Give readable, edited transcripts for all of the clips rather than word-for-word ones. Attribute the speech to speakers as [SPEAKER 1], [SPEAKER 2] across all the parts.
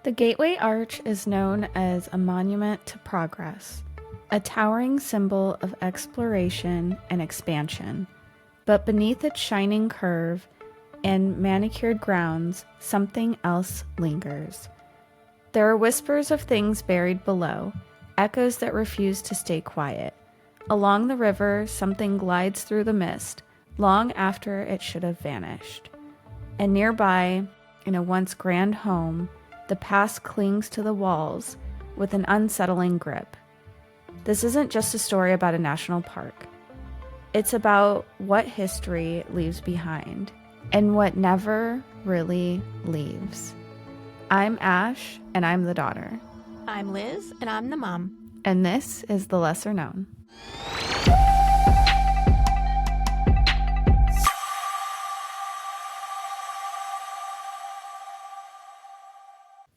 [SPEAKER 1] The Gateway Arch is known as a monument to progress, a towering symbol of exploration and expansion. But beneath its shining curve and manicured grounds, something else lingers. There are whispers of things buried below, echoes that refuse to stay quiet. Along the river, something glides through the mist, long after it should have vanished. And nearby, in a once grand home, the past clings to the walls with an unsettling grip. This isn't just a story about a national park. It's about what history leaves behind and what never really leaves. I'm Ash, and I'm the daughter.
[SPEAKER 2] I'm Liz, and I'm the mom.
[SPEAKER 1] And this is The Lesser Known.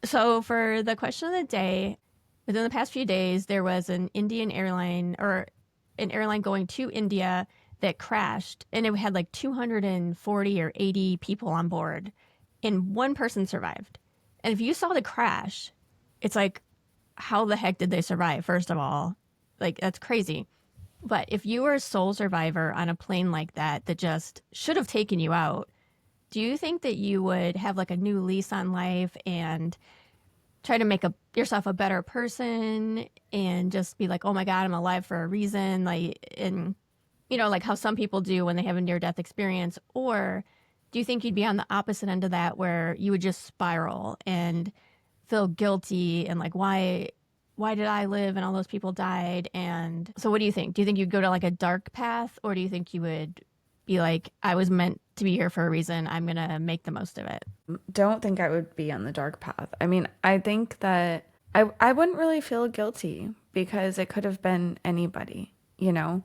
[SPEAKER 2] So for the question of the day, within the past few days, there was an Indian airline or an airline going to India that crashed, and it had like 240 or 80 people on board, and one person survived. And if you saw the crash, it's like, how the heck did they survive, first of all? Like, that's crazy. But if you were a sole survivor on a plane like that just should have taken you out, do you think that you would have like a new lease on life and try to make yourself a better person and just be like, oh my God, I'm alive for a reason? Like, and you know, like how some people do when they have a near-death experience? Or do you think you'd be on the opposite end of that where you would just spiral and feel guilty and like, why did I live and all those people died? And so what do you think? Do you think you'd go to like a dark path, or do you think you would be like, I was meant to be here for a reason, I'm going to make the most of it?
[SPEAKER 1] Don't think I would be on the dark path. I mean, I think that I wouldn't really feel guilty because it could have been anybody, you know?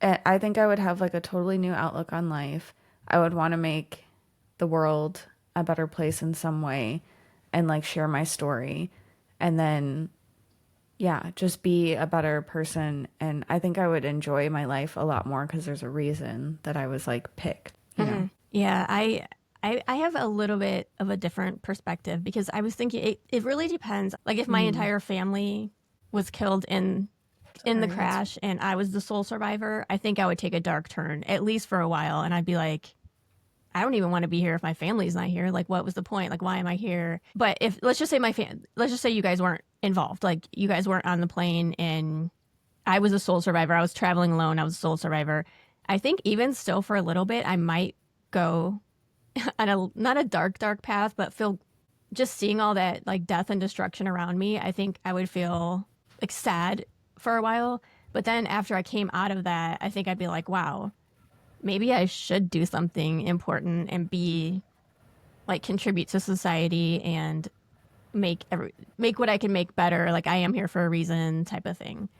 [SPEAKER 1] I think I would have like a totally new outlook on life. I would want to make the world a better place in some way and like share my story. And then, yeah, just be a better person. And I think I would enjoy my life a lot more because there's a reason that I was like picked, you know?
[SPEAKER 2] Yeah, I have a little bit of a different perspective because I was thinking it really depends. Like if my entire family was killed in the crash and I was the sole survivor, I think I would take a dark turn, at least for a while. And I'd be like, I don't even want to be here if my family's not here. Like, what was the point? Like, why am I here? But if, let's just say you guys weren't involved. Like, you guys weren't on the plane and I was a sole survivor. I was traveling alone. I was a sole survivor. I think even still for a little bit, I might go on not a dark path, but feel just seeing all that like death and destruction around me. I think I would feel like sad for a while. But then after I came out of that, I think I'd be like, wow, maybe I should do something important and contribute to society and make what I can make better. Like, I am here for a reason type of thing.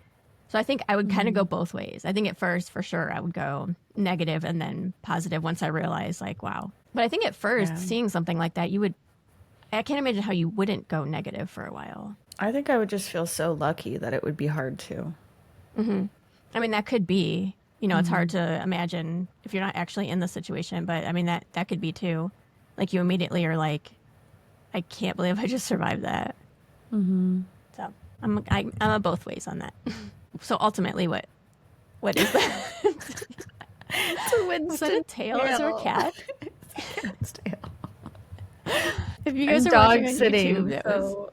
[SPEAKER 2] So I think I would kind of go both ways. I think at first, for sure, I would go negative and then positive once I realized like, wow. But I think at first, seeing something like that, I can't imagine how you wouldn't go negative for a while.
[SPEAKER 1] I think I would just feel so lucky that it would be hard to.
[SPEAKER 2] Mm-hmm. I mean, that could be. You know, it's hard to imagine if you're not actually in the situation, but I mean, that could be too. Like, you immediately are like, I can't believe I just survived that. Mm-hmm. So I'm a both ways on that. So ultimately, what is that? Is that a tail? Is there a cat?
[SPEAKER 1] It's a cat's tail.
[SPEAKER 2] If you guys are watching on YouTube, that was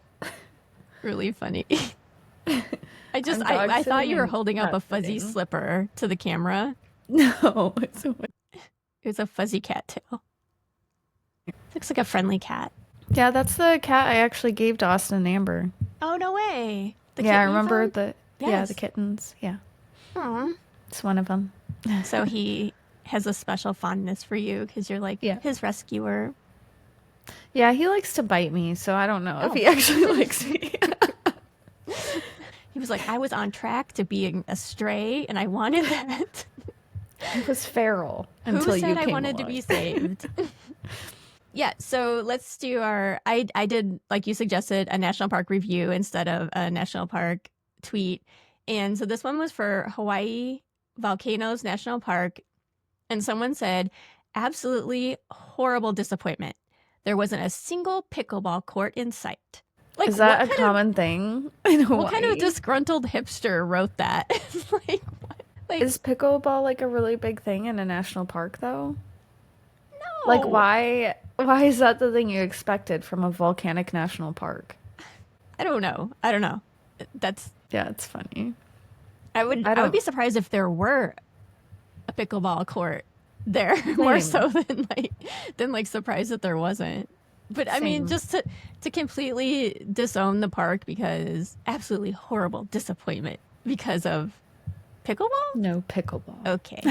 [SPEAKER 2] really funny. I thought you were holding up a fuzzy slipper to the camera.
[SPEAKER 1] No,
[SPEAKER 2] it's a fuzzy cat tail. Looks like a friendly cat.
[SPEAKER 1] Yeah, that's the cat I actually gave to Austin and Amber.
[SPEAKER 2] Oh, no way.
[SPEAKER 1] I remember the kittens. Yeah.
[SPEAKER 2] Aww.
[SPEAKER 1] It's one of them.
[SPEAKER 2] So he has a special fondness for you because you're like his rescuer.
[SPEAKER 1] Yeah, he likes to bite me, so I don't know if he actually likes me.
[SPEAKER 2] He was like, I was on track to being a stray, and I wanted that.
[SPEAKER 1] It was feral until
[SPEAKER 2] Who said
[SPEAKER 1] you came
[SPEAKER 2] I wanted
[SPEAKER 1] along.
[SPEAKER 2] to be saved? Yeah, so let's do I did, like you suggested, a national park review instead of a national park tweet. And so this one was for Hawaii Volcanoes National Park. And someone said, absolutely horrible disappointment. There wasn't a single pickleball court in sight. Like,
[SPEAKER 1] Is that a common thing in Hawaii?
[SPEAKER 2] what kind of disgruntled hipster wrote that? Like, what? Like,
[SPEAKER 1] Is pickleball like a really big thing in a national park though? Like
[SPEAKER 2] no.
[SPEAKER 1] why is that the thing you expected from a volcanic national park?
[SPEAKER 2] I don't know. I don't know. That's
[SPEAKER 1] Yeah, it's funny.
[SPEAKER 2] I
[SPEAKER 1] I
[SPEAKER 2] would be
[SPEAKER 1] don't
[SPEAKER 2] surprised if there were a pickleball court there more
[SPEAKER 1] same.
[SPEAKER 2] so than like surprised that there wasn't. But I mean,
[SPEAKER 1] Same.
[SPEAKER 2] just to completely disown the park because absolutely horrible disappointment because of pickleball?
[SPEAKER 1] No pickleball.
[SPEAKER 2] Okay.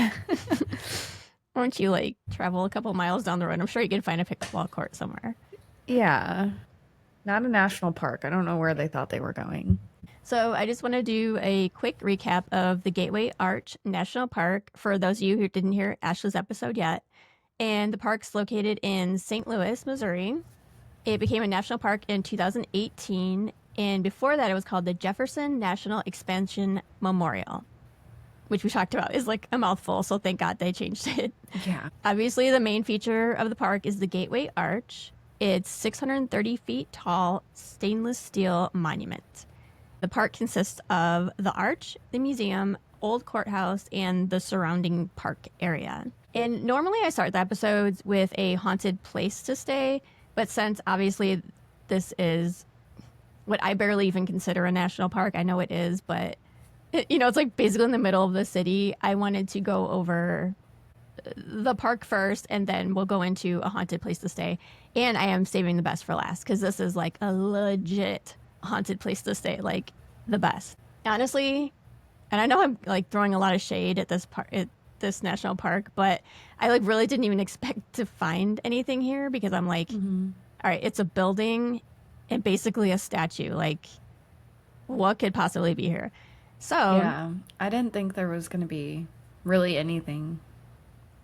[SPEAKER 2] Why don't you like travel a couple miles down the road? I'm sure you can find a pickleball court somewhere.
[SPEAKER 1] Yeah. Not a national park. I don't know where they thought they were going.
[SPEAKER 2] So I just want to do a quick recap of the Gateway Arch National Park for those of you who didn't hear Ashley's episode yet. And the park's located in St. Louis, Missouri. It became a national park in 2018. And before that, it was called the Jefferson National Expansion Memorial, which we talked about is like a mouthful. So thank God they changed it.
[SPEAKER 1] Yeah.
[SPEAKER 2] Obviously, the main feature of the park is the Gateway Arch. It's 630 feet tall stainless steel monument. The park consists of the arch, the museum, old courthouse, and the surrounding park area. And normally I start the episodes with a haunted place to stay, but since obviously this is what I barely even consider a national park, I know it is, but it's like basically in the middle of the city. I wanted to go over the park first, and then we'll go into a haunted place to stay. And I am saving the best for last because this is like a legit haunted place to stay, like the best. Honestly, and I know I'm like throwing a lot of shade at this national park, but I like really didn't even expect to find anything here because I'm like, all right, it's a building and basically a statue. Like, what could possibly be here? So
[SPEAKER 1] Yeah. I didn't think there was going to be really anything.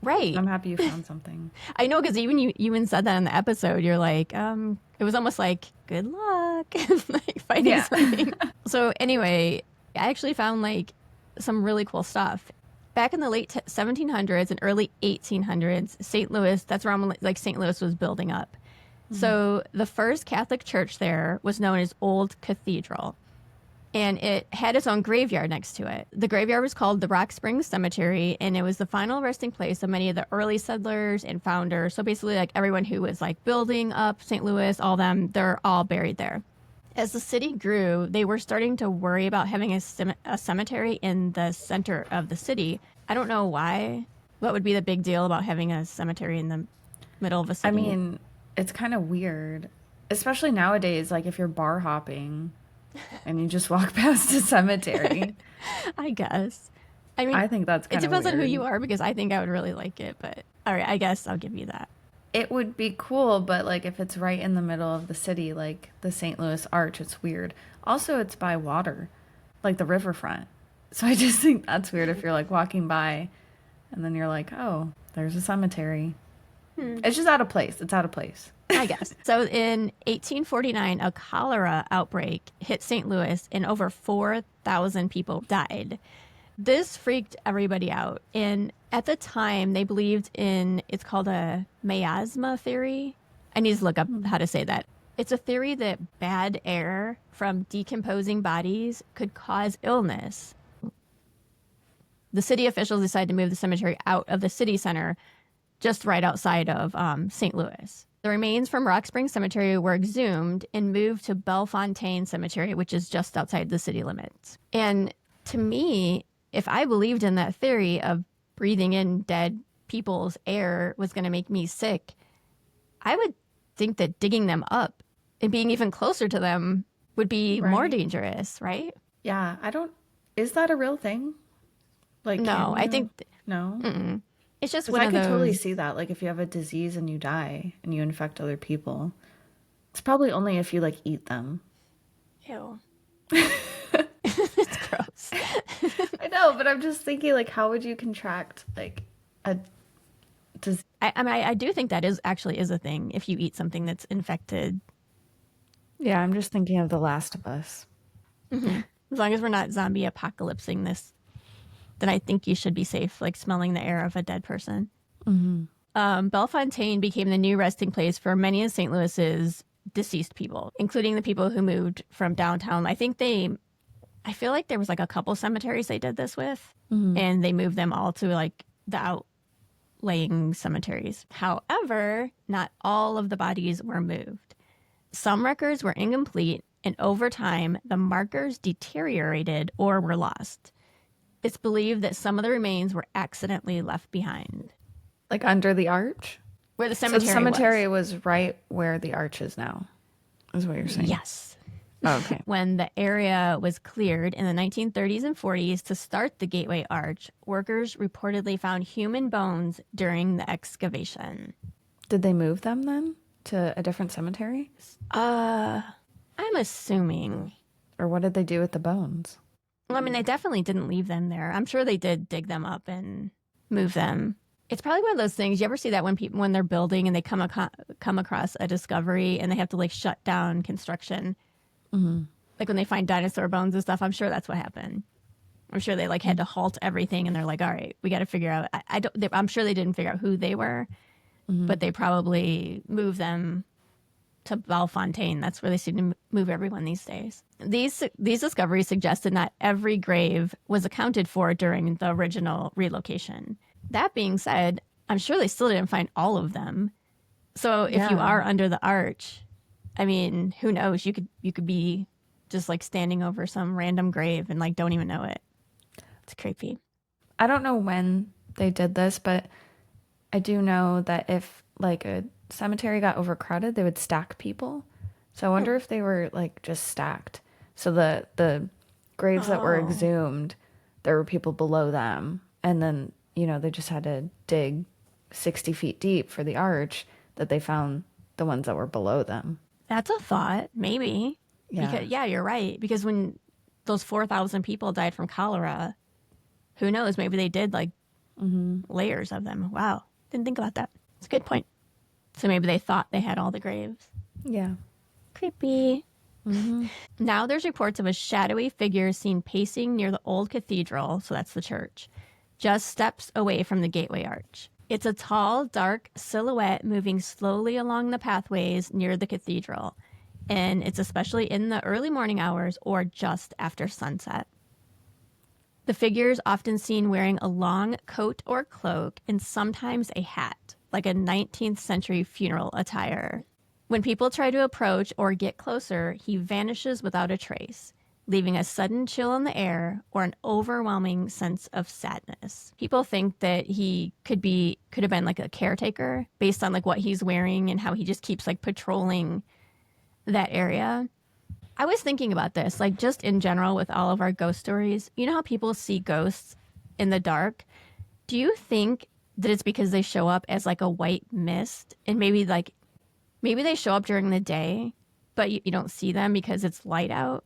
[SPEAKER 2] right.
[SPEAKER 1] I'm happy you found something.
[SPEAKER 2] I know because even you even said that in the episode. You're like, it was almost like good luck, like finding something. So anyway, I actually found like some really cool stuff. Back in the late 1700s and early 1800s, St. Louis, that's around when like St. Louis was building up. So the first Catholic church there was known as Old Cathedral. And it had its own graveyard next to it. The graveyard was called the Rock Springs Cemetery, and it was the final resting place of many of the early settlers and founders. So basically, like everyone who was like building up St. Louis, all them, they're all buried there. As the city grew, they were starting to worry about having a cemetery in the center of the city. I don't know why. What would be the big deal about having a cemetery in the middle of a city?
[SPEAKER 1] I mean, it's kind of weird, especially nowadays, like if you're bar hopping and you just walk past a cemetery.
[SPEAKER 2] I guess. I mean,
[SPEAKER 1] I think that's kind
[SPEAKER 2] it
[SPEAKER 1] of
[SPEAKER 2] depends on who
[SPEAKER 1] weird.
[SPEAKER 2] you are because I think I would really like it. But all right, I guess I'll give you that.
[SPEAKER 1] It would be cool, but like if it's right in the middle of the city, like the St. Louis Arch, it's weird. Also, it's by water, like the riverfront. So I just think that's weird if you're like walking by and then you're like, oh, there's a cemetery. It's just out of place. It's out of place.
[SPEAKER 2] I guess. So in 1849, a cholera outbreak hit St. Louis and over 4,000 people died. This freaked everybody out. And at the time, they believed in, it's called a miasma theory. I need to look up how to say that. It's a theory that bad air from decomposing bodies could cause illness. The city officials decided to move the cemetery out of the city center, just right outside of St. Louis. The remains from Rock Springs Cemetery were exhumed and moved to Bellefontaine Cemetery, which is just outside the city limits. And to me, if I believed in that theory of breathing in dead people's air was going to make me sick, I would think that digging them up and being even closer to them would be more dangerous, right?
[SPEAKER 1] Yeah, is that a real thing? Like,
[SPEAKER 2] No, I think
[SPEAKER 1] no.
[SPEAKER 2] mm-mm. It's just
[SPEAKER 1] 'Cause
[SPEAKER 2] one
[SPEAKER 1] I
[SPEAKER 2] of
[SPEAKER 1] could
[SPEAKER 2] those.
[SPEAKER 1] totally see that. Like if you have a disease and you die and you infect other people, it's probably only if you like eat them.
[SPEAKER 2] Ew. It's gross.
[SPEAKER 1] I know, but I'm just thinking like, how would you contract like a disease?
[SPEAKER 2] I mean, I do think that is a thing if you eat something that's infected.
[SPEAKER 1] Yeah, I'm just thinking of The Last of Us.
[SPEAKER 2] Mm-hmm. As long as we're not zombie apocalypsing this, then I think you should be safe, like smelling the air of a dead person.
[SPEAKER 1] Mm-hmm.
[SPEAKER 2] Bellefontaine became the new resting place for many of St. Louis's deceased people, including the people who moved from downtown. I feel like there was like a couple cemeteries they did this with, and they moved them all to like the outlying cemeteries. However, not all of the bodies were moved. Some records were incomplete, and over time, the markers deteriorated or were lost. It's believed that some of the remains were accidentally left behind.
[SPEAKER 1] Like under the arch?
[SPEAKER 2] Where the
[SPEAKER 1] So
[SPEAKER 2] cemetery
[SPEAKER 1] the cemetery was right where the arch is now, is what you're saying?
[SPEAKER 2] Yes.
[SPEAKER 1] Oh, okay.
[SPEAKER 2] When the area was cleared in the 1930s and 40s to start the Gateway Arch, workers reportedly found human bones during the excavation.
[SPEAKER 1] Did they move them then to a different cemetery?
[SPEAKER 2] I'm assuming.
[SPEAKER 1] Or what did they do with the bones?
[SPEAKER 2] Well, I mean, they definitely didn't leave them there. I'm sure they did dig them up and move them. It's probably one of those things. You ever see that when they're building and they come across a discovery and they have to like shut down construction? Like when they find dinosaur bones and stuff, I'm sure that's what happened. I'm sure they like had to halt everything and they're like, all right, we got to figure out. I'm sure they didn't figure out who they were, but they probably moved them to Bellefontaine. That's where they seem to move everyone these days. These discoveries suggest that not every grave was accounted for during the original relocation. That being said, I'm sure they still didn't find all of them. So if you are under the arch, I mean, who knows? You could be just like standing over some random grave and like don't even know it. It's creepy.
[SPEAKER 1] I don't know when they did this, but I do know that if like a cemetery got overcrowded, they would stack people. So I wonder if they were like just stacked. So the graves that were exhumed, there were people below them, and then they just had to dig 60 feet deep for the arch that they found the ones that were below them.
[SPEAKER 2] That's a thought, maybe.
[SPEAKER 1] Yeah.
[SPEAKER 2] Because, you're right. Because when those 4,000 people died from cholera, who knows? Maybe they did like layers of them. Wow. Didn't think about that. It's a good point. So maybe they thought they had all the graves.
[SPEAKER 1] Yeah.
[SPEAKER 2] Creepy. Now there's reports of a shadowy figure seen pacing near the old cathedral, so that's the church, just steps away from the gateway arch. It's a tall, dark silhouette moving slowly along the pathways near the cathedral, and it's especially in the early morning hours or just after sunset. The figure is often seen wearing a long coat or cloak and sometimes a hat, like a 19th century funeral attire. When people try to approach or get closer, he vanishes without a trace, leaving a sudden chill in the air or an overwhelming sense of sadness. People think that he could have been like a caretaker based on like what he's wearing and how he just keeps like patrolling that area. I was thinking about this, like just in general with all of our ghost stories. You know how people see ghosts in the dark? Do you think that it's because they show up as like a white mist and maybe they show up during the day, but you don't see them because it's light out?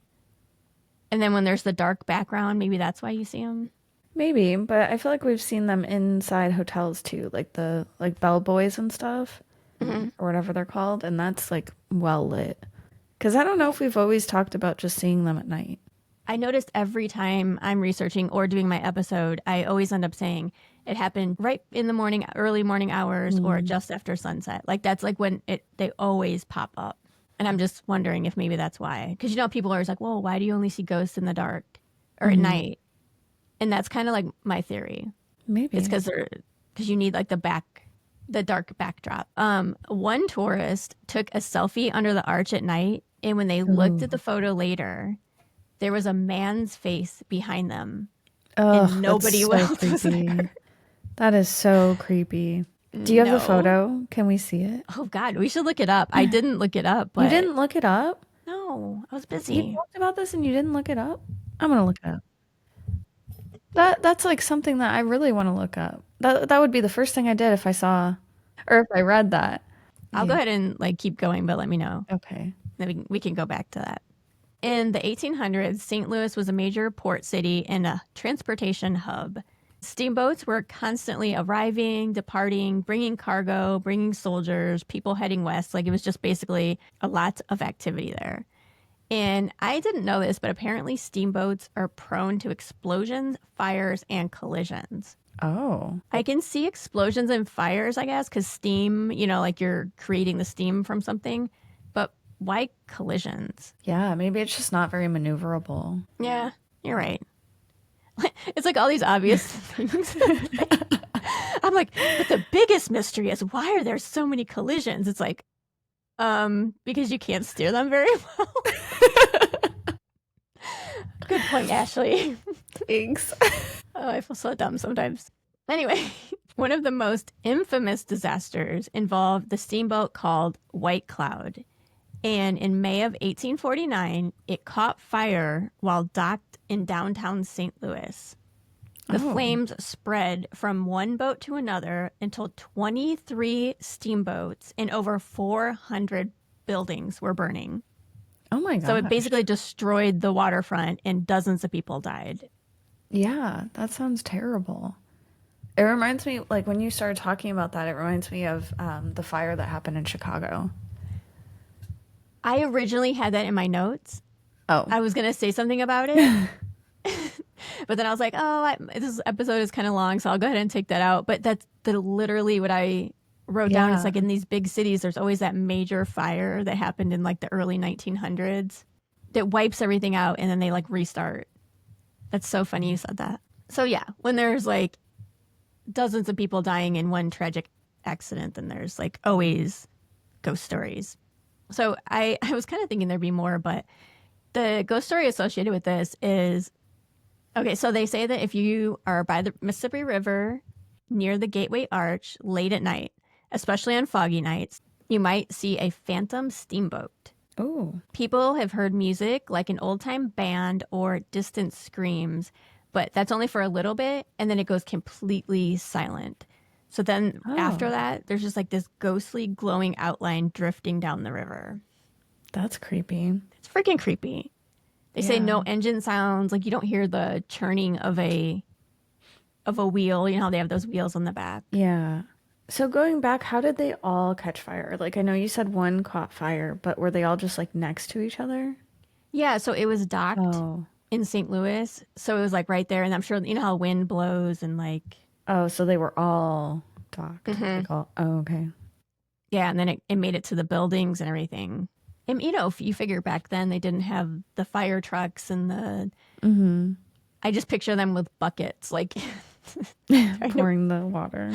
[SPEAKER 2] And then when there's the dark background, maybe that's why you see them?
[SPEAKER 1] Maybe, but I feel like we've seen them inside hotels too, like the bellboys and stuff, or whatever they're called, and that's like well lit. Because I don't know if we've always talked about just seeing them at night.
[SPEAKER 2] I noticed every time I'm researching or doing my episode, I always end up saying it happened right in the morning, early morning hours, or just after sunset. Like that's like when they always pop up. And I'm just wondering if maybe that's why. Because people are always like, well, why do you only see ghosts in the dark or at night? And that's kind of like my theory.
[SPEAKER 1] Maybe.
[SPEAKER 2] It's because you need like the dark backdrop. One tourist took a selfie under the arch at night. And when they looked at the photo later, there was a man's face behind them. And nobody else was there.
[SPEAKER 1] That is so creepy. Do you have the photo? Can we see it?
[SPEAKER 2] Oh, God. We should look it up. I didn't look it up. But
[SPEAKER 1] you didn't look it up?
[SPEAKER 2] No, I was busy.
[SPEAKER 1] You talked about this and you didn't look it up? I'm going to look it up. That's like something that I really want to look up. That would be the first thing I did if I saw or if I read that.
[SPEAKER 2] I'll go ahead and like keep going, but let me know.
[SPEAKER 1] Okay.
[SPEAKER 2] Then we can go back to that. In the 1800s, St. Louis was a major port city and a transportation hub. Steamboats were constantly arriving, departing, bringing cargo, bringing soldiers, people heading west. Like it was just basically a lot of activity there. And I didn't know this, but apparently steamboats are prone to explosions, fires, and collisions.
[SPEAKER 1] Oh.
[SPEAKER 2] I can see explosions and fires, I guess, because steam, like you're creating the steam from something. But why collisions?
[SPEAKER 1] Yeah, maybe it's just not very maneuverable.
[SPEAKER 2] Yeah, you're right. It's like all these obvious things. I'm like, but the biggest mystery is why are there so many collisions? It's like, because you can't steer them very well. Good point, Ashley.
[SPEAKER 1] Thanks.
[SPEAKER 2] Oh, I feel so dumb sometimes. Anyway, one of the most infamous disasters involved the steamboat called White Cloud. And in May of 1849, it caught fire while docked in downtown St. Louis. The flames spread from one boat to another until 23 steamboats and over 400 buildings were burning.
[SPEAKER 1] Oh my god.
[SPEAKER 2] So it basically destroyed the waterfront and dozens of people died.
[SPEAKER 1] Yeah, that sounds terrible. It reminds me, like, when you started talking about that, it reminds me of the fire that happened in Chicago.
[SPEAKER 2] I originally had that in my notes.
[SPEAKER 1] Oh.
[SPEAKER 2] I was going to say something about it. But then I was like, this episode is kind of long, so I'll go ahead and take that out. But that's literally what I wrote down. It's like in these big cities, there's always that major fire that happened in like the early 1900s that wipes everything out and then they like restart. That's so funny you said that. So yeah, when there's like dozens of people dying in one tragic accident, then there's like always ghost stories. So I was kind of thinking there'd be more, but the ghost story associated with this is, okay, so they say that if you are by the Mississippi River near the Gateway Arch late at night, especially on foggy nights, you might see a phantom steamboat.
[SPEAKER 1] Oh.
[SPEAKER 2] People have heard music like an old-time band or distant screams, but that's only for a little bit, and then it goes completely silent. So then after that, there's just like this ghostly glowing outline drifting down the river.
[SPEAKER 1] That's creepy. It's
[SPEAKER 2] freaking creepy. They say no engine sounds, like you don't hear the churning of a wheel. You know how they have those wheels on the back?
[SPEAKER 1] Yeah. So going back, how did they all catch fire? Like, I know you said one caught fire, but were they all just like next to each other?
[SPEAKER 2] Yeah, so it was docked in St. Louis. So it was like right there. And I'm sure, you know how wind blows and like...
[SPEAKER 1] Oh, so they were all docked.
[SPEAKER 2] Mm-hmm.
[SPEAKER 1] Like okay.
[SPEAKER 2] Yeah, and then it made it to the buildings and everything. And, you know, if you figure back then, they didn't have the fire trucks and the...
[SPEAKER 1] Mm-hmm.
[SPEAKER 2] I just picture them with buckets, like...
[SPEAKER 1] pouring the water.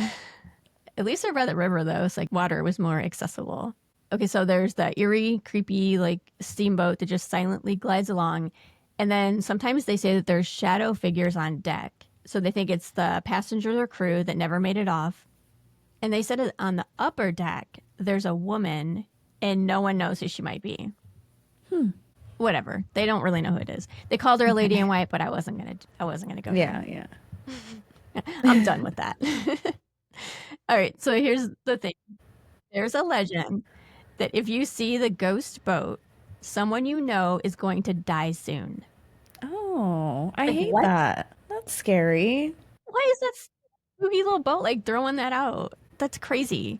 [SPEAKER 2] At least they're by the river, though. It's like water was more accessible. Okay, so there's that eerie, creepy, like, steamboat that just silently glides along. And then sometimes they say that there's shadow figures on deck. So they think it's the passengers or crew that never made it off. And they said that on the upper deck, there's a woman, and no one knows who she might be. Whatever. They don't really know who it is. They called her a lady in white, but I wasn't gonna go.
[SPEAKER 1] Yeah.
[SPEAKER 2] I'm done with that. All right. So here's the thing. There's a legend that if you see the ghost boat, someone you know is going to die soon.
[SPEAKER 1] Oh, I hate that. That's scary.
[SPEAKER 2] Why is that spooky little boat like throwing that out? That's crazy.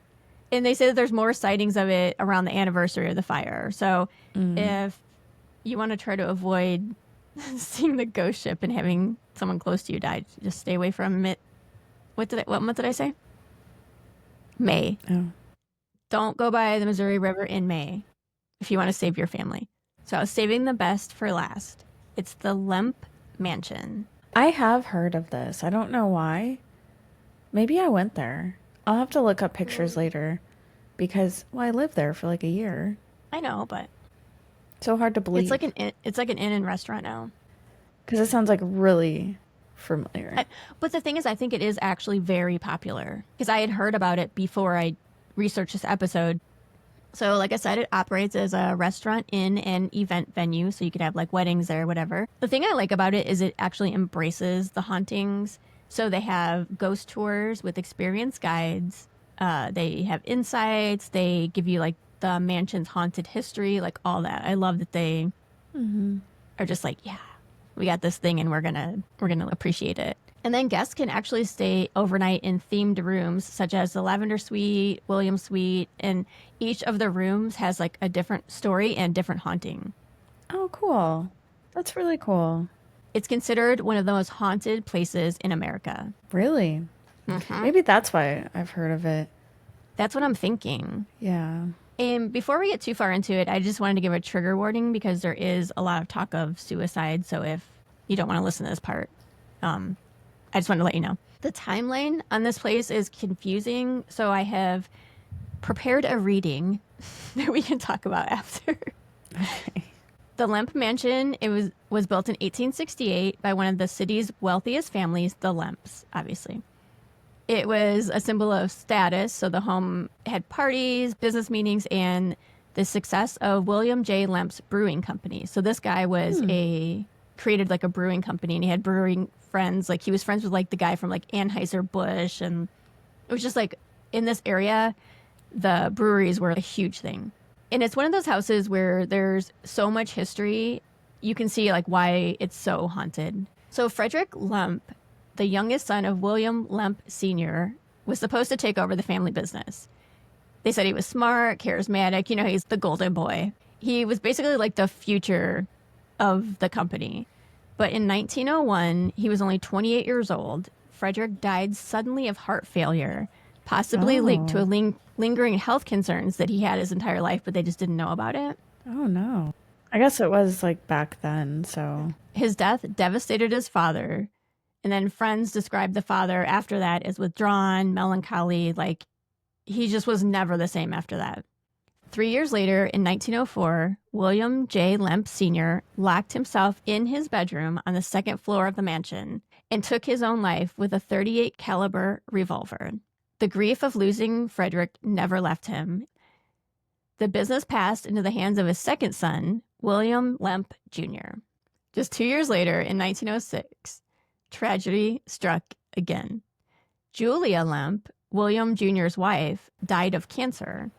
[SPEAKER 2] And they say that there's more sightings of it around the anniversary of the fire. So if you want to try to avoid seeing the ghost ship and having someone close to you die, just stay away from it. What month did I say? May.
[SPEAKER 1] Oh.
[SPEAKER 2] Don't go by the Missouri River in May if you want to save your family. So I was saving the best for last. It's the Lemp Mansion.
[SPEAKER 1] I have heard of this. I don't know why. Maybe I went there. I'll have to look up pictures later because, well, I lived there for like a year.
[SPEAKER 2] I know, but
[SPEAKER 1] so hard to believe.
[SPEAKER 2] It's like an inn and restaurant now.
[SPEAKER 1] Because it sounds like really familiar.
[SPEAKER 2] But the thing is, I think it is actually very popular because I had heard about it before I researched this episode. So like I said, it operates as a restaurant, inn, and event venue. So you could have like weddings there, whatever. The thing I like about it is it actually embraces the hauntings. So they have ghost tours with experienced guides. They have insights. They give you like the mansion's haunted history, like all that. I love that they are just like, yeah, we got this thing and we're gonna appreciate it. And then guests can actually stay overnight in themed rooms such as the Lavender Suite, William Suite, and each of the rooms has like a different story and different haunting.
[SPEAKER 1] Oh, cool. That's really cool.
[SPEAKER 2] It's considered one of the most haunted places in America.
[SPEAKER 1] Really? Maybe that's why I've heard of it.
[SPEAKER 2] That's what I'm thinking.
[SPEAKER 1] Yeah.
[SPEAKER 2] And before we get too far into it, I just wanted to give a trigger warning because there is a lot of talk of suicide. So if you don't want to listen to this part, I just wanted to let you know. The timeline on this place is confusing. So I have prepared a reading that we can talk about after.
[SPEAKER 1] Okay.
[SPEAKER 2] The Lemp Mansion, it was built in 1868 by one of the city's wealthiest families, the Lemps, obviously. It was a symbol of status, so the home had parties, business meetings, and the success of William J. Lemp's brewing company. So this guy was created like a brewing company, and he had brewing friends. Like he was friends with like the guy from like Anheuser-Busch, and it was just like in this area, the breweries were a huge thing. And it's one of those houses where there's so much history, you can see like why it's so haunted. So Frederick Lemp, the youngest son of William Lemp Sr., was supposed to take over the family business. They said he was smart, charismatic, you know, he's the golden boy. He was basically like the future of the company. But in 1901, he was only 28 years old. Frederick died suddenly of heart failure, possibly linked to a lingering health concerns that he had his entire life, but they just didn't know about it.
[SPEAKER 1] Oh, no. I guess it was like back then, so.
[SPEAKER 2] His death devastated his father. And then friends described the father after that as withdrawn, melancholy, like he just was never the same after that. 3 years later, in 1904, William J. Lemp Sr. locked himself in his bedroom on the second floor of the mansion and took his own life with a .38 caliber revolver. The grief of losing Frederick never left him. The business passed into the hands of his second son, William Lemp Jr. Just 2 years later, in 1906, tragedy struck again. Julia Lemp, William Jr.'s wife, died of cancer.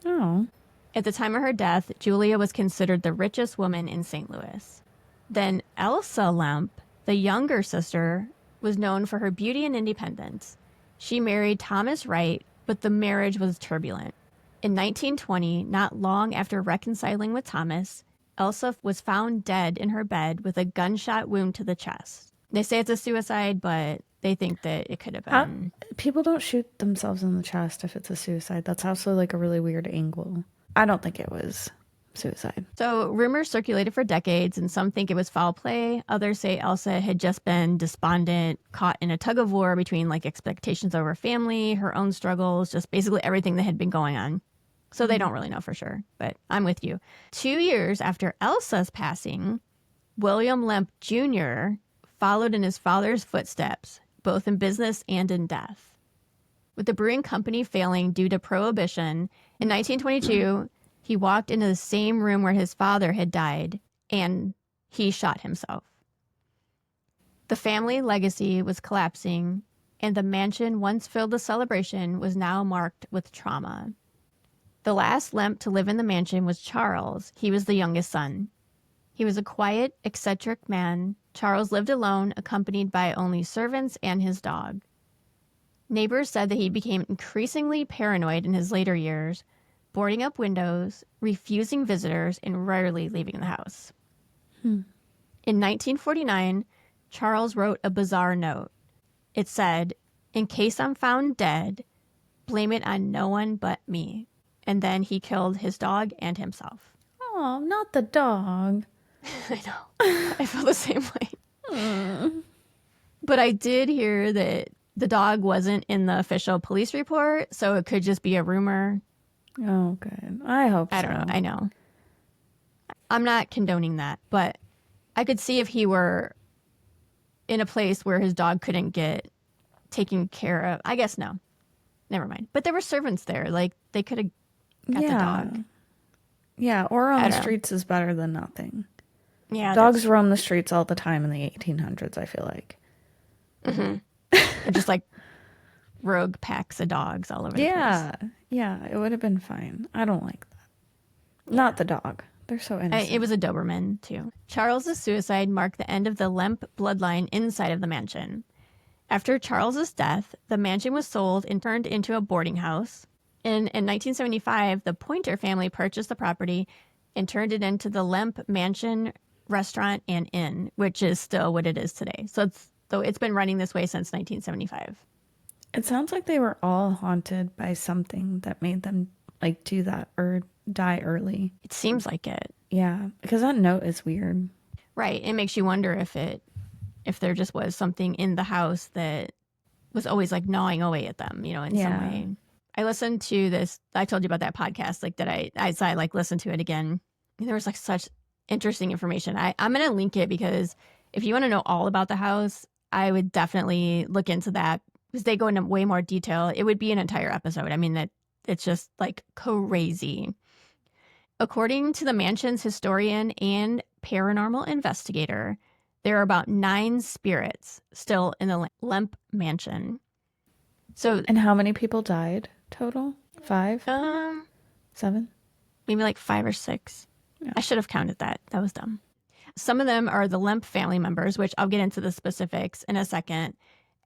[SPEAKER 1] Oh.
[SPEAKER 2] At the time of her death, Julia was considered the richest woman in St. Louis. Then Elsa Lemp, the younger sister, was known for her beauty and independence. She married Thomas Wright, but the marriage was turbulent. In 1920, not long after reconciling with Thomas, Elsa was found dead in her bed with a gunshot wound to the chest. They say it's a suicide, but they think that it could have been.
[SPEAKER 1] People don't shoot themselves in the chest if it's a suicide. That's also like a really weird angle. I don't think it was suicide.
[SPEAKER 2] So rumors circulated for decades, and some think it was foul play. Others say Elsa had just been despondent, caught in a tug of war between like expectations of her family, her own struggles, just basically everything that had been going on. So they don't really know for sure, but I'm with you. 2 years after Elsa's passing, William Lemp Jr. followed in his father's footsteps, both in business and in death. With the brewing company failing due to prohibition, in 1922, he walked into the same room where his father had died, and he shot himself. The family legacy was collapsing, and the mansion once filled with celebration was now marked with trauma. The last Lemp to live in the mansion was Charles. He was the youngest son. He was a quiet, eccentric man. Charles lived alone, accompanied by only servants and his dog. Neighbors said that he became increasingly paranoid in his later years, boarding up windows, refusing visitors, and rarely leaving the house. In 1949, Charles wrote a bizarre note. It said, "In case I'm found dead, blame it on no one but me." And then he killed his dog and himself.
[SPEAKER 1] Oh, not the dog.
[SPEAKER 2] I know. I feel the same way. But I did hear that the dog wasn't in the official police report, so it could just be a rumor.
[SPEAKER 1] Oh, good. I hope so.
[SPEAKER 2] I don't know. I know. I'm not condoning that, but I could see if he were in a place where his dog couldn't get taken care of. I guess no. Never mind. But there were servants there. Like, they could have got the dog.
[SPEAKER 1] Yeah, or on the streets is better than nothing.
[SPEAKER 2] Yeah,
[SPEAKER 1] dogs roam the streets all the time in the 1800s, I feel like.
[SPEAKER 2] Mm-hmm. Just like rogue packs of dogs all over the place.
[SPEAKER 1] Yeah, it would have been fine. I don't like that. Yeah. Not the dog. They're so innocent.
[SPEAKER 2] It was a Doberman, too. Charles's suicide marked the end of the Lemp bloodline inside of the mansion. After Charles's death, the mansion was sold and turned into a boarding house. In 1975, the Pointer family purchased the property and turned it into the Lemp Mansion restaurant and inn, which is still what it is today. So it's been running this way since 1975.
[SPEAKER 1] It sounds like they were all haunted by something that made them like do that or die early.
[SPEAKER 2] It seems like it.
[SPEAKER 1] Yeah, because that note is weird.
[SPEAKER 2] Right. It makes you wonder if there just was something in the house that was always like gnawing away at them, in some way. I listened to this. I told you about that podcast, like that I like listened to it again. And there was like such interesting information. I'm going to link it because if you want to know all about the house, I would definitely look into that because they go into way more detail. It would be an entire episode. I mean, that it's just like crazy. According to the mansion's historian and paranormal investigator, there are about 9 spirits still in the Lemp Mansion. So,
[SPEAKER 1] and how many people died total? 5? 7?
[SPEAKER 2] Maybe like 5 or 6.
[SPEAKER 1] Yeah.
[SPEAKER 2] I should have counted that. That was dumb. Some of them are the Lemp family members, which I'll get into the specifics in a second.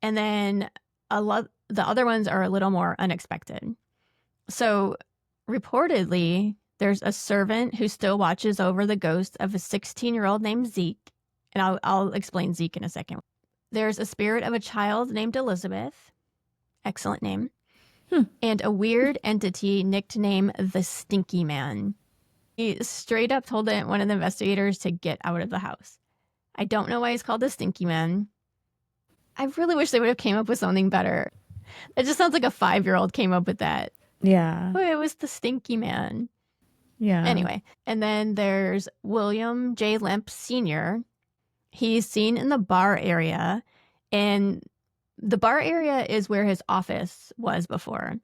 [SPEAKER 2] And then the other ones are a little more unexpected. So, reportedly, there's a servant who still watches over the ghost of a 16-year-old named Zeke. And I'll explain Zeke in a second. There's a spirit of a child named Elizabeth. Excellent name. And a weird entity nicknamed the Stinky Man. He straight up told one of the investigators to get out of the house. I don't know why he's called the Stinky Man. I really wish they would have came up with something better. It just sounds like a 5-year-old came up with that.
[SPEAKER 1] Yeah.
[SPEAKER 2] Oh, it was the Stinky Man.
[SPEAKER 1] Yeah.
[SPEAKER 2] Anyway, and then there's William J. Lemp Sr. He's seen in the bar area, and the bar area is where his office was before.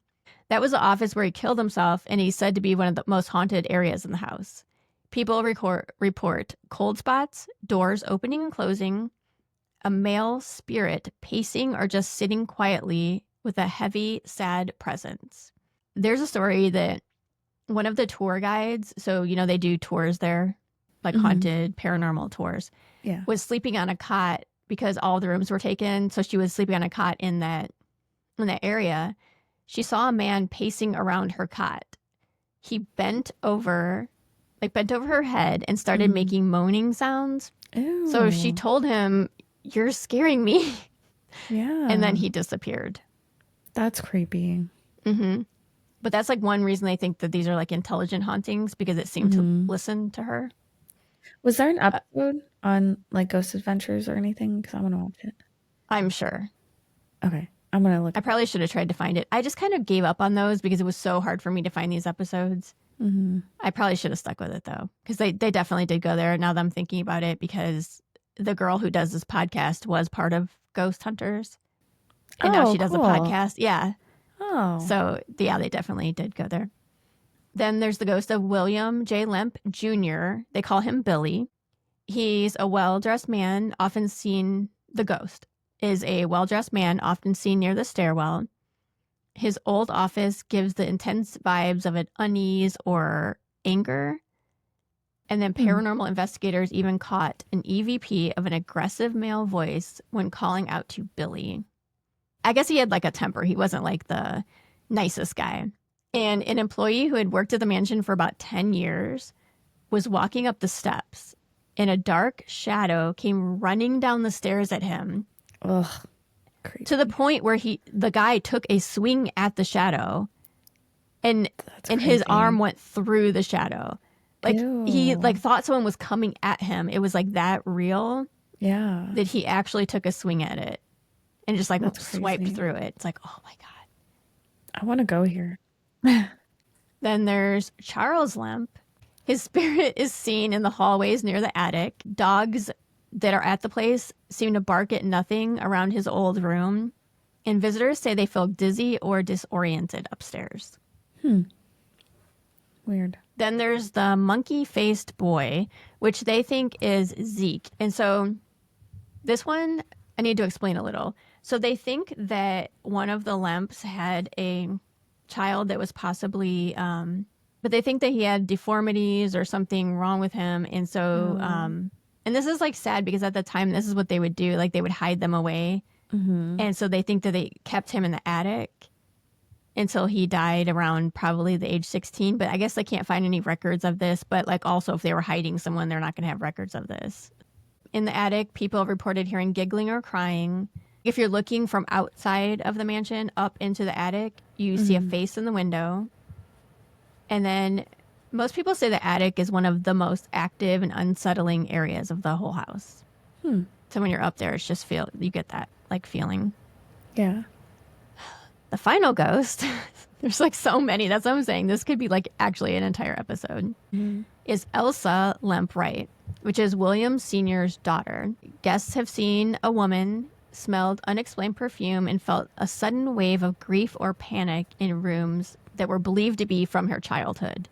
[SPEAKER 2] That was the office where he killed himself, and he's said to be one of the most haunted areas in the house. People report cold spots, doors opening and closing, a male spirit pacing or just sitting quietly with a heavy, sad presence. There's a story that one of the tour guides, so, they do tours there, like haunted paranormal tours, was sleeping on a cot because all the rooms were taken. So she was sleeping on a cot in that area. She saw a man pacing around her cot. He bent over her head and started making moaning sounds.
[SPEAKER 1] Ew.
[SPEAKER 2] So she told him, "You're scaring me."
[SPEAKER 1] Yeah.
[SPEAKER 2] And then he disappeared.
[SPEAKER 1] That's creepy.
[SPEAKER 2] Mm-hmm. But that's like one reason they think that these are like intelligent hauntings, because it seemed to listen to her.
[SPEAKER 1] Was there an episode on like Ghost Adventures or anything? Because I want to watch it.
[SPEAKER 2] I'm sure.
[SPEAKER 1] Okay. I'm going to look.
[SPEAKER 2] I probably should have tried to find it. I just kind of gave up on those because it was so hard for me to find these episodes. I probably should have stuck with it though, because they definitely did go there. Now that I'm thinking about it, because the girl who does this podcast was part of Ghost Hunters. And now she does a podcast. Yeah.
[SPEAKER 1] Oh.
[SPEAKER 2] So, yeah, they definitely did go there. Then there's the ghost of William J. Lemp Jr. They call him Billy. He's a well-dressed man, often seen, the ghost is a well-dressed man, often seen near the stairwell. His old office gives the intense vibes of an unease or anger. And then paranormal investigators even caught an EVP of an aggressive male voice when calling out to Billy. I guess he had like a temper. He wasn't like the nicest guy. And an employee who had worked at the mansion for about 10 years was walking up the steps, and a dark shadow came running down the stairs at him.
[SPEAKER 1] Ugh. Creepy.
[SPEAKER 2] To the point where the guy took a swing at the shadow, and his arm went through the shadow. Like he like thought someone was coming at him. It was like that real.
[SPEAKER 1] Yeah.
[SPEAKER 2] That he actually took a swing at it and just like swiped through it. It's like, oh my God.
[SPEAKER 1] I want to go here.
[SPEAKER 2] Then there's Charles Lemp. His spirit is seen in the hallways near the attic. Dogs that are at the place seem to bark at nothing around his old room. And visitors say they feel dizzy or disoriented upstairs.
[SPEAKER 1] Weird.
[SPEAKER 2] Then there's the monkey-faced boy, which they think is Zeke. And so this one, I need to explain a little. So they think that one of the Lemps had a child that was possibly, but they think that he had deformities or something wrong with him. And so, and this is like sad because at the time, this is what they would do. Like they would hide them away. And so they think that they kept him in the attic until he died around probably the age 16. But I guess they can't find any records of this. But like also if they were hiding someone, they're not going to have records of this. In the attic, people reported hearing giggling or crying. If you're looking from outside of the mansion up into the attic, you see a face in the window. And then most people say the attic is one of the most active and unsettling areas of the whole house. So when you're up there, it's just you get that like feeling.
[SPEAKER 1] Yeah.
[SPEAKER 2] The final ghost, there's like so many. That's what I'm saying. This could be like actually an entire episode. Is Elsa Lemp Wright, which is William Sr.'s daughter. Guests have seen a woman, smelled unexplained perfume, and felt a sudden wave of grief or panic in rooms that were believed to be from her childhood.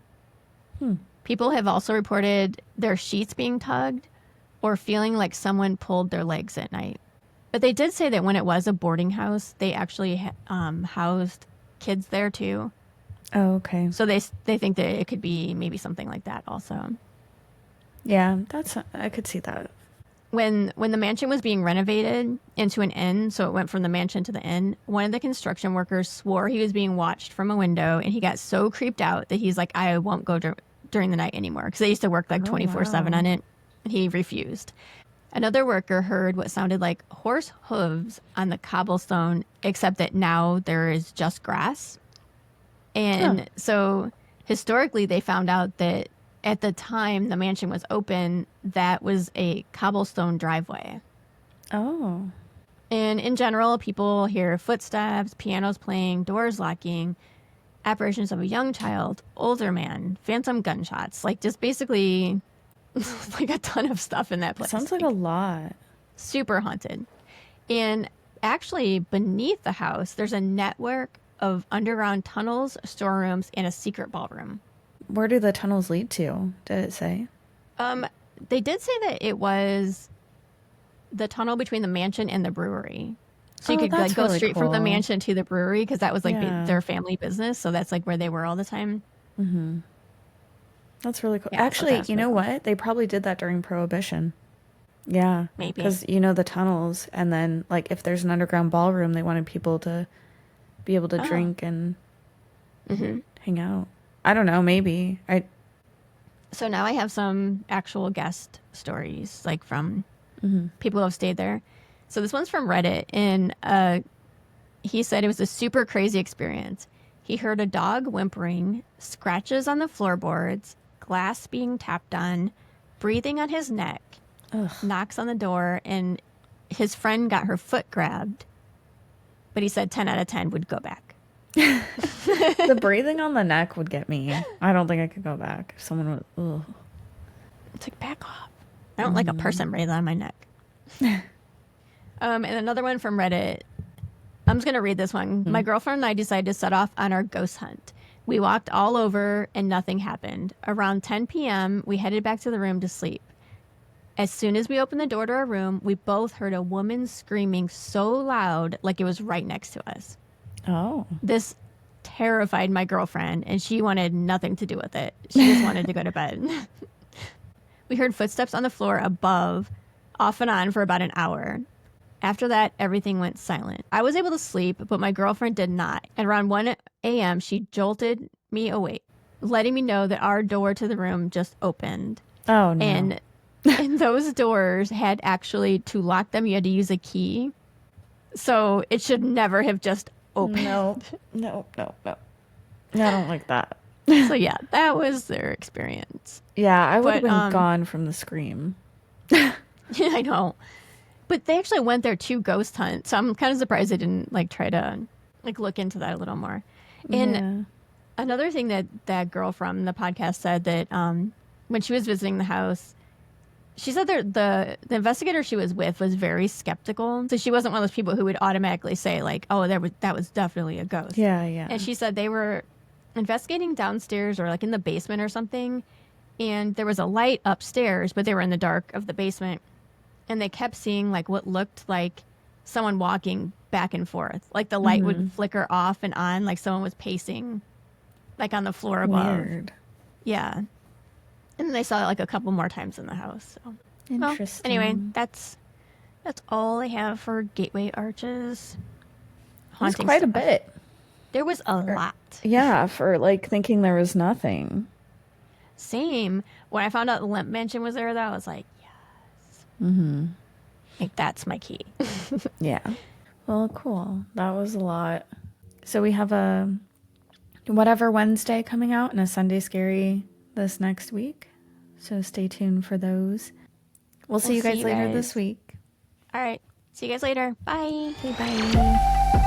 [SPEAKER 2] People have also reported their sheets being tugged or feeling like someone pulled their legs at night. But they did say that when it was a boarding house, they actually housed kids there too.
[SPEAKER 1] Oh, okay.
[SPEAKER 2] So they think that it could be maybe something like that also.
[SPEAKER 1] Yeah, I could see that.
[SPEAKER 2] When the mansion was being renovated into an inn, so it went from the mansion to the inn, one of the construction workers swore he was being watched from a window, and he got so creeped out that he's like, I won't go during the night anymore, because they used to work like 24/7 on it. He refused. Another worker heard what sounded like horse hooves on the cobblestone, except that now there is just grass. And so historically, they found out that at the time the mansion was open, that was a cobblestone driveway.
[SPEAKER 1] Oh.
[SPEAKER 2] And in general, people hear footsteps, pianos playing, doors locking, apparitions of a young child, older man, phantom gunshots, like just basically like a ton of stuff in that place.
[SPEAKER 1] Sounds like a lot.
[SPEAKER 2] Super haunted. And actually, beneath the house, there's a network of underground tunnels, storerooms, and a secret ballroom.
[SPEAKER 1] Where do the tunnels lead to? Did it say?
[SPEAKER 2] They did say that it was the tunnel between the mansion and the brewery. So you could like go straight from the mansion to the brewery, because that was like their family business. So that's like where they were all the time.
[SPEAKER 1] Mm-hmm. That's really cool.
[SPEAKER 2] Yeah,
[SPEAKER 1] actually, you know what? They probably did that during Prohibition. Yeah.
[SPEAKER 2] Maybe.
[SPEAKER 1] Because, the tunnels, and then, like, if there's an underground ballroom, they wanted people to be able to drink and hang out. I don't know, maybe.
[SPEAKER 2] So now I have some actual guest stories, like from people who have stayed there. So this one's from Reddit, and he said it was a super crazy experience. He heard a dog whimpering, scratches on the floorboards, glass being tapped on, breathing on his neck, knocks on the door, and his friend got her foot grabbed. But he said 10 out of 10 would go back.
[SPEAKER 1] The breathing on the neck would get me. I don't think I could go back. If someone would, ugh.
[SPEAKER 2] It's like, back off. I don't like a person breathing on my neck. And another one from Reddit. I'm just going to read this one. My girlfriend and I decided to set off on our ghost hunt. We walked all over and nothing happened. Around 10 p.m., we headed back to the room to sleep. As soon as we opened the door to our room, we both heard a woman screaming so loud, like it was right next to us.
[SPEAKER 1] Oh.
[SPEAKER 2] This terrified my girlfriend, and she wanted nothing to do with it. She just wanted to go to bed. We heard footsteps on the floor above, off and on for about an hour. After that, everything went silent. I was able to sleep, but my girlfriend did not. And around 1 a.m., she jolted me awake, letting me know that our door to the room just opened.
[SPEAKER 1] Oh, no.
[SPEAKER 2] And those doors had actually, to lock them, you had to use a key. So it should never have just opened.
[SPEAKER 1] No. I don't like that.
[SPEAKER 2] So yeah, that was their experience.
[SPEAKER 1] Yeah, I would have been gone from the scream.
[SPEAKER 2] Yeah, I know. But they actually went there to ghost hunt, so I'm kind of surprised they didn't like try to like look into that a little more. And another thing that girl from the podcast said that when she was visiting the house, she said that the investigator she was with was very skeptical. So she wasn't one of those people who would automatically say like, "Oh, that was definitely a ghost."
[SPEAKER 1] Yeah.
[SPEAKER 2] And she said they were investigating downstairs or like in the basement or something, and there was a light upstairs, but they were in the dark of the basement. And they kept seeing like what looked like someone walking back and forth. Like the light would flicker off and on, like someone was pacing like on the floor above.
[SPEAKER 1] Weird.
[SPEAKER 2] Yeah. And then they saw it like a couple more times in the house. So.
[SPEAKER 1] Interesting.
[SPEAKER 2] Well, anyway, that's all I have for Gateway Arches.
[SPEAKER 1] That's quite a bit.
[SPEAKER 2] There was a lot.
[SPEAKER 1] Yeah, for like thinking there was nothing.
[SPEAKER 2] Same. When I found out the Lemp Mansion was there, though, I was like, like, that's my key.
[SPEAKER 1] Yeah. Well, cool. That was a lot. So we have a Whatever Wednesday coming out and a Sunday Scary this next week. So stay tuned for those. We'll see you guys later this week.
[SPEAKER 2] All right. See you guys later. Bye.
[SPEAKER 1] Okay, bye.